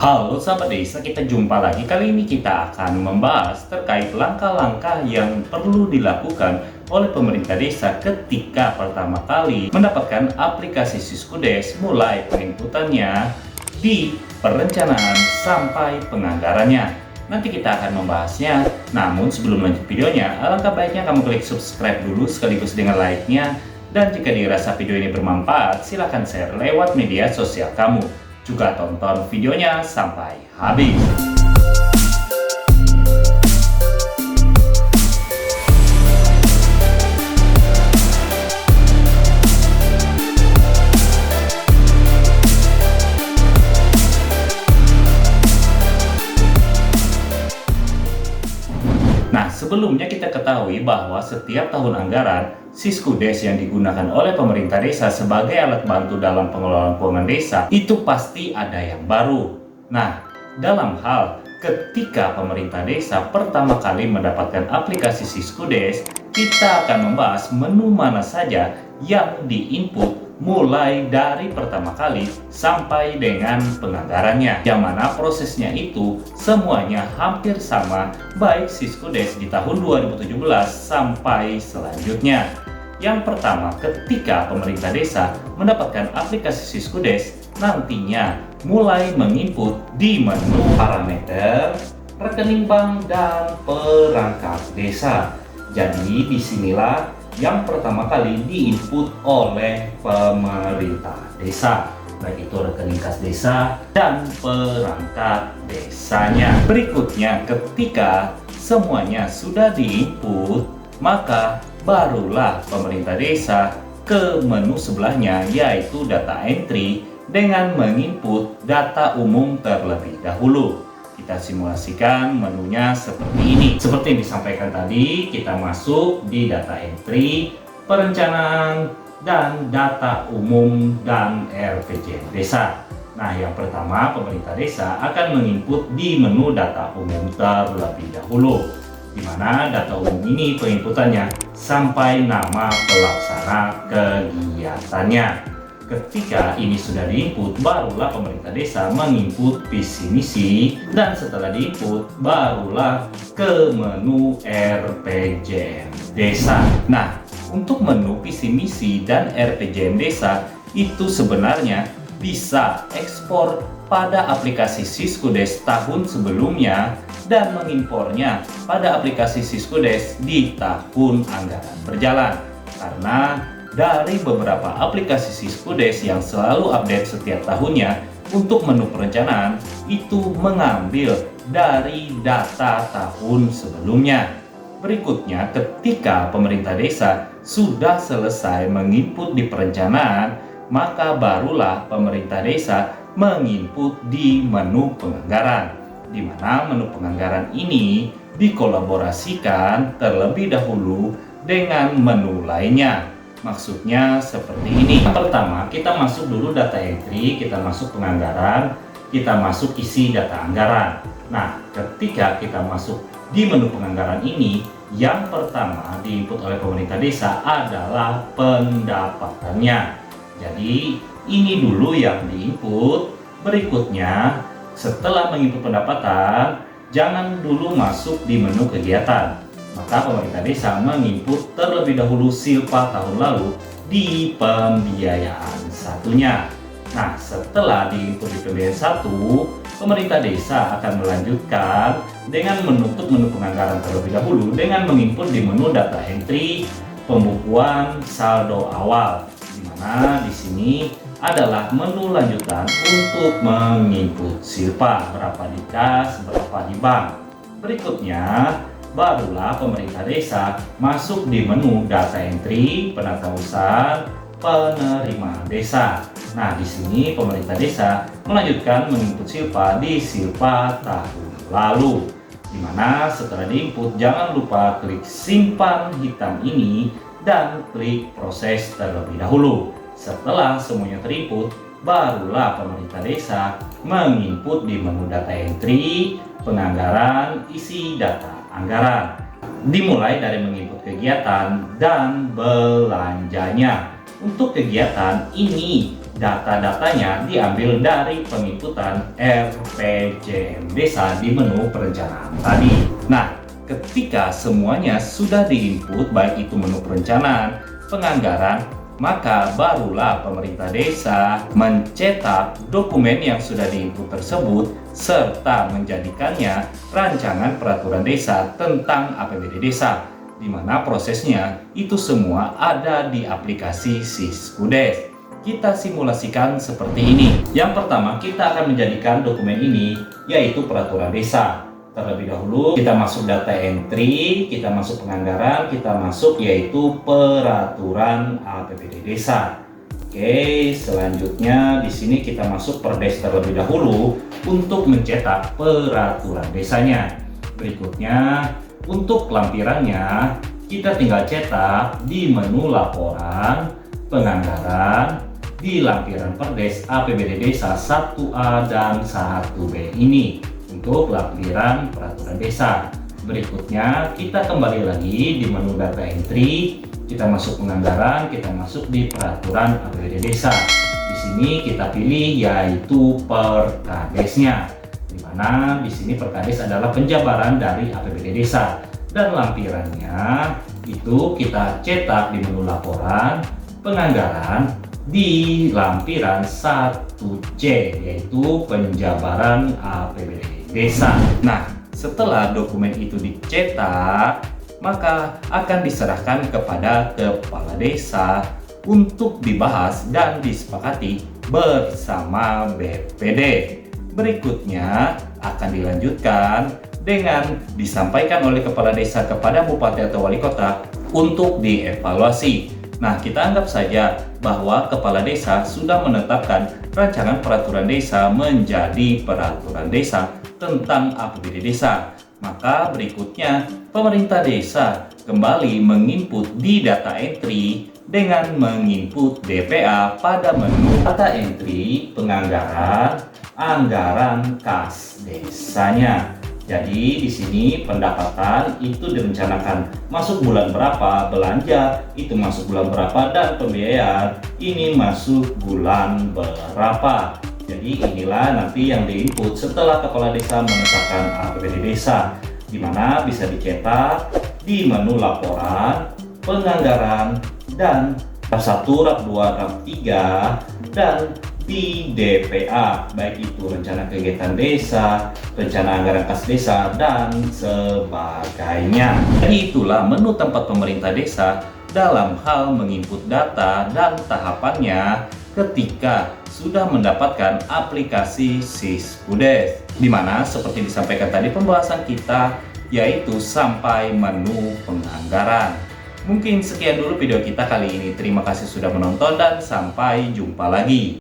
Halo sahabat desa, kita jumpa lagi. Kali ini kita akan membahas terkait langkah-langkah yang perlu dilakukan oleh pemerintah desa ketika pertama kali mendapatkan aplikasi Siskudes, mulai penginputannya di perencanaan sampai penganggarannya. Nanti kita akan membahasnya. Namun sebelum lanjut videonya, alangkah baiknya kamu klik subscribe dulu sekaligus dengan like-nya. Dan jika dirasa video ini bermanfaat, silahkan share lewat media sosial kamu. Juga tonton videonya sampai habis. Nah, sebelumnya kita ketahui bahwa setiap tahun anggaran, Siskudes yang digunakan oleh pemerintah desa sebagai alat bantu dalam pengelolaan keuangan desa itu pasti ada yang baru. Nah, dalam hal ketika pemerintah desa pertama kali mendapatkan aplikasi Siskudes, kita akan membahas menu mana saja yang diinput mulai dari pertama kali sampai dengan penganggarannya, yang mana prosesnya itu semuanya hampir sama baik Siskudes di tahun 2017 sampai selanjutnya. Yang pertama, ketika pemerintah desa mendapatkan aplikasi Siskudes, nantinya mulai menginput di menu parameter, rekening bank, dan perangkat desa. Jadi disinilah yang pertama kali diinput oleh pemerintah desa, baik itu rekening kas desa dan perangkat desanya. Berikutnya, ketika semuanya sudah diinput, maka barulah pemerintah desa ke menu sebelahnya, yaitu data entry, dengan menginput data umum terlebih dahulu. Kita simulasikan menunya seperti ini. Seperti yang disampaikan tadi, kita masuk di data entry, perencanaan, dan data umum dan RPJM desa. Nah, yang pertama, pemerintah desa akan menginput di menu data umum terlebih dahulu, di mana data umum ini penginputannya sampai nama pelaksana kegiatannya. Ketika ini sudah diinput, barulah pemerintah desa menginput visi misi, dan setelah diinput, barulah ke menu RPJM desa. Nah, untuk menu visi misi dan RPJM desa itu sebenarnya bisa ekspor pada aplikasi Siskudes tahun sebelumnya dan mengimpornya pada aplikasi Siskudes di tahun anggaran berjalan. Karena dari beberapa aplikasi Siskudes yang selalu update setiap tahunnya, untuk menu perencanaan itu mengambil dari data tahun sebelumnya. Berikutnya, ketika pemerintah desa sudah selesai menginput di perencanaan, maka barulah pemerintah desa menginput di menu penganggaran, di mana menu penganggaran ini dikolaborasikan terlebih dahulu dengan menu lainnya. Maksudnya seperti ini. Yang pertama, kita masuk dulu data entry, kita masuk penganggaran, kita masuk isi data anggaran. Nah, ketika kita masuk di menu penganggaran ini, yang pertama diinput oleh pemerintah desa adalah pendapatannya. Jadi, ini dulu yang diinput. Berikutnya, setelah menginput pendapatan, jangan dulu masuk di menu kegiatan. Maka pemerintah desa menginput terlebih dahulu silpa tahun lalu di pembiayaan satunya. Nah, setelah diinput di pembiayaan satu, pemerintah desa akan melanjutkan dengan menutup menu penganggaran terlebih dahulu dengan menginput di menu data entry, pembukuan saldo awal, di mana di sini adalah menu lanjutan untuk menginput silpa, berapa di kas, berapa di bank. Berikutnya, barulah pemerintah desa masuk di menu data entry, penatausahaan, penerimaan desa. Nah, di sini pemerintah desa melanjutkan menginput silpa di silpa tahun lalu, di mana setelah diinput jangan lupa klik simpan hitam ini dan klik proses terlebih dahulu. Setelah semuanya terinput, barulah pemerintah desa menginput di menu data entry, penganggaran, isi data anggaran. Dimulai dari menginput kegiatan dan belanjanya. Untuk kegiatan ini Data-datanya diambil dari penginputan RPJM Desa di menu perencanaan tadi. Nah, ketika semuanya sudah diinput, baik itu menu perencanaan, penganggaran, maka barulah pemerintah desa mencetak dokumen yang sudah diinput tersebut serta menjadikannya rancangan peraturan desa tentang APBD desa, di mana prosesnya itu semua ada di aplikasi Siskudes. Kita simulasikan seperti ini. Yang pertama, kita akan menjadikan dokumen ini yaitu peraturan desa. Terlebih dahulu kita masuk data entry, kita masuk penganggaran, kita masuk yaitu peraturan APBD desa. Oke, selanjutnya di sini kita masuk perdes terlebih dahulu untuk mencetak peraturan desanya. Berikutnya, untuk lampirannya kita tinggal cetak di menu laporan, penganggaran, di lampiran perdes APBD desa 1A dan 1B ini untuk lampiran peraturan desa. Berikutnya kita kembali lagi di menu data entry, kita masuk penganggaran, kita masuk di peraturan APBD desa. Di sini kita pilih yaitu perkadesnya, di mana di sini perkades adalah penjabaran dari APBD desa, dan lampirannya itu kita cetak di menu laporan, penganggaran, di lampiran 1C yaitu penjabaran APBD desa. Nah, setelah dokumen itu dicetak, maka akan diserahkan kepada kepala desa untuk dibahas dan disepakati bersama BPD. Berikutnya akan dilanjutkan dengan disampaikan oleh kepala desa kepada bupati atau wali kota untuk dievaluasi. Nah, kita anggap saja bahwa kepala desa sudah menetapkan rancangan peraturan desa menjadi peraturan desa tentang APBD desa. Maka berikutnya pemerintah desa kembali menginput di data entry dengan menginput DPA pada menu data entry, penganggaran, anggaran kas desanya. Jadi di sini pendapatan itu direncanakan masuk bulan berapa, belanja itu masuk bulan berapa, dan pembiayaan ini masuk bulan berapa. Jadi inilah nanti yang diinput setelah kepala desa menetapkan APBD desa, di mana bisa dicetak di menu laporan, penganggaran, dan RAP 1, RAP 2, RAP 3, dan di DPA, baik itu rencana kegiatan desa, rencana anggaran kas desa, dan sebagainya. Jadi itulah menu tempat pemerintah desa dalam hal menginput data dan tahapannya ketika sudah mendapatkan aplikasi Siskudes, di mana seperti disampaikan tadi pembahasan kita yaitu sampai menu penganggaran. Mungkin sekian dulu video kita kali ini. Terima kasih sudah menonton dan sampai jumpa lagi.